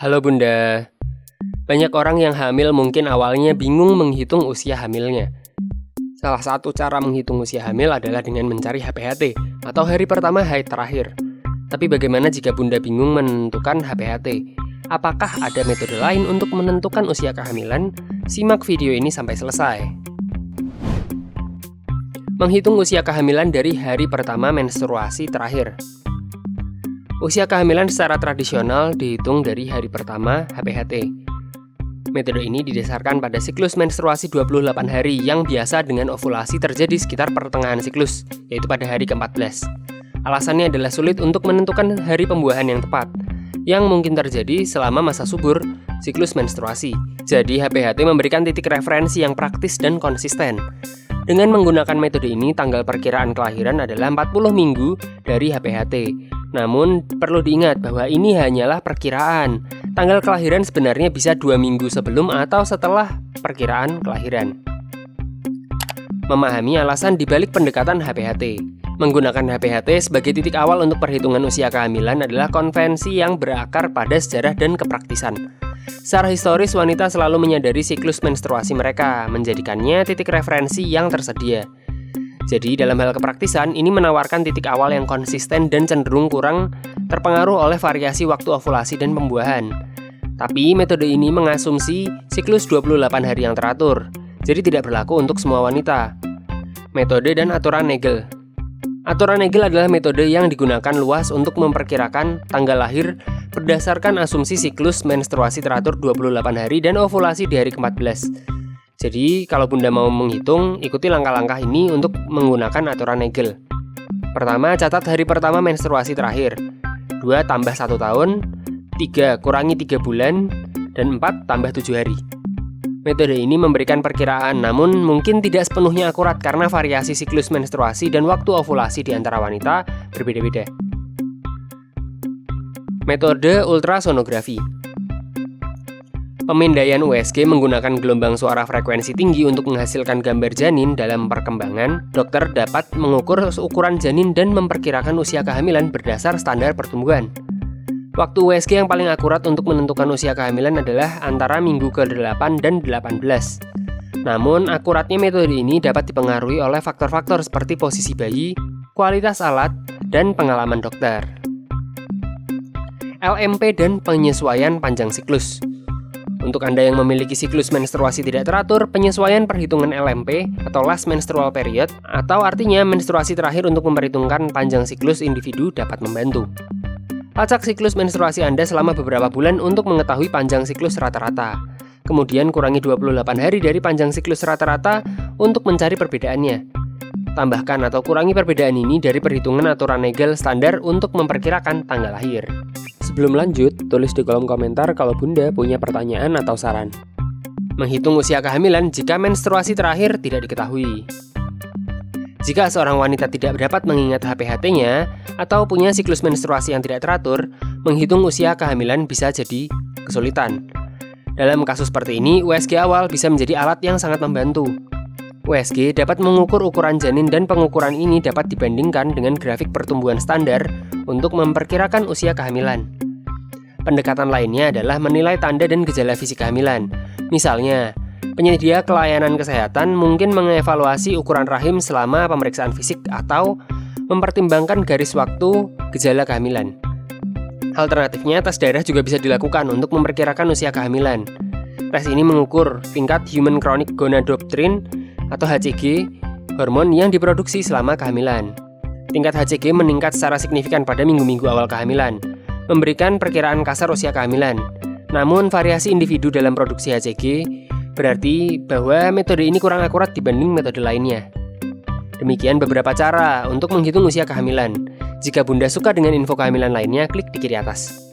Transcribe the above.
Halo Bunda, banyak orang yang hamil mungkin awalnya bingung menghitung usia hamilnya. Salah satu cara menghitung usia hamil adalah dengan mencari HPHT atau hari pertama haid terakhir. Tapi bagaimana jika Bunda bingung menentukan HPHT? Apakah ada metode lain untuk menentukan usia kehamilan? Simak video ini sampai selesai. Menghitung usia kehamilan dari hari pertama menstruasi terakhir. Usia kehamilan secara tradisional dihitung dari hari pertama HPHT. Metode ini didasarkan pada siklus menstruasi 28 hari yang biasa dengan ovulasi terjadi sekitar pertengahan siklus, yaitu pada hari ke-14. Alasannya adalah sulit untuk menentukan hari pembuahan yang tepat, yang mungkin terjadi selama masa subur siklus menstruasi. Jadi HPHT memberikan titik referensi yang praktis dan konsisten. Dengan menggunakan metode ini, tanggal perkiraan kelahiran adalah 40 minggu dari HPHT. Namun, perlu diingat bahwa ini hanyalah perkiraan. Tanggal kelahiran sebenarnya bisa 2 minggu sebelum atau setelah perkiraan kelahiran. Memahami alasan dibalik pendekatan HPHT. Menggunakan HPHT sebagai titik awal untuk perhitungan usia kehamilan adalah konvensi yang berakar pada sejarah dan kepraktisan. Secara historis, wanita selalu menyadari siklus menstruasi mereka, menjadikannya titik referensi yang tersedia. Jadi, dalam hal kepraktisan, ini menawarkan titik awal yang konsisten dan cenderung kurang terpengaruh oleh variasi waktu ovulasi dan pembuahan. Tapi, metode ini mengasumsi siklus 28 hari yang teratur, jadi tidak berlaku untuk semua wanita. Metode dan aturan Nagel. Aturan Nagel adalah metode yang digunakan luas untuk memperkirakan tanggal lahir berdasarkan asumsi siklus menstruasi teratur 28 hari dan ovulasi di hari ke-14. Jadi, kalau Bunda mau menghitung, ikuti langkah-langkah ini untuk menggunakan aturan Nagel. Pertama, catat hari pertama menstruasi terakhir. 2 tambah 1 tahun, 3 kurangi 3 bulan, dan 4 tambah 7 hari. Metode ini memberikan perkiraan, namun mungkin tidak sepenuhnya akurat karena variasi siklus menstruasi dan waktu ovulasi di antara wanita berbeda-beda. Metode ultrasonografi. Pemindaian USG menggunakan gelombang suara frekuensi tinggi untuk menghasilkan gambar janin. Dalam perkembangan, dokter dapat mengukur ukuran janin dan memperkirakan usia kehamilan berdasar standar pertumbuhan. Waktu USG yang paling akurat untuk menentukan usia kehamilan adalah antara minggu ke-8 dan 18. Namun, akuratnya metode ini dapat dipengaruhi oleh faktor-faktor seperti posisi bayi, kualitas alat, dan pengalaman dokter. LMP dan penyesuaian panjang siklus. Untuk Anda yang memiliki siklus menstruasi tidak teratur, penyesuaian perhitungan LMP atau last menstrual period, atau artinya menstruasi terakhir untuk memperhitungkan panjang siklus individu dapat membantu. Lacak siklus menstruasi Anda selama beberapa bulan untuk mengetahui panjang siklus rata-rata. Kemudian kurangi 28 hari dari panjang siklus rata-rata untuk mencari perbedaannya. Tambahkan atau kurangi perbedaan ini dari perhitungan aturan Nagel standar untuk memperkirakan tanggal lahir. Sebelum lanjut, tulis di kolom komentar kalau Bunda punya pertanyaan atau saran. Menghitung usia kehamilan jika menstruasi terakhir tidak diketahui. Jika seorang wanita tidak dapat mengingat HPHT-nya atau punya siklus menstruasi yang tidak teratur, menghitung usia kehamilan bisa jadi kesulitan. Dalam kasus seperti ini, USG awal bisa menjadi alat yang sangat membantu. USG dapat mengukur ukuran janin dan pengukuran ini dapat dibandingkan dengan grafik pertumbuhan standar untuk memperkirakan usia kehamilan. Pendekatan lainnya adalah menilai tanda dan gejala fisik kehamilan. Misalnya, penyedia pelayanan kesehatan mungkin mengevaluasi ukuran rahim selama pemeriksaan fisik atau mempertimbangkan garis waktu gejala kehamilan. Alternatifnya, tes darah juga bisa dilakukan untuk memperkirakan usia kehamilan. Tes ini mengukur tingkat Human Chorionic Gonadotropin atau HCG, hormon yang diproduksi selama kehamilan. Tingkat HCG meningkat secara signifikan pada minggu-minggu awal kehamilan, memberikan perkiraan kasar usia kehamilan. Namun, variasi individu dalam produksi HCG berarti bahwa metode ini kurang akurat dibanding metode lainnya. Demikian beberapa cara untuk menghitung usia kehamilan. Jika Bunda suka dengan info kehamilan lainnya, klik di kiri atas.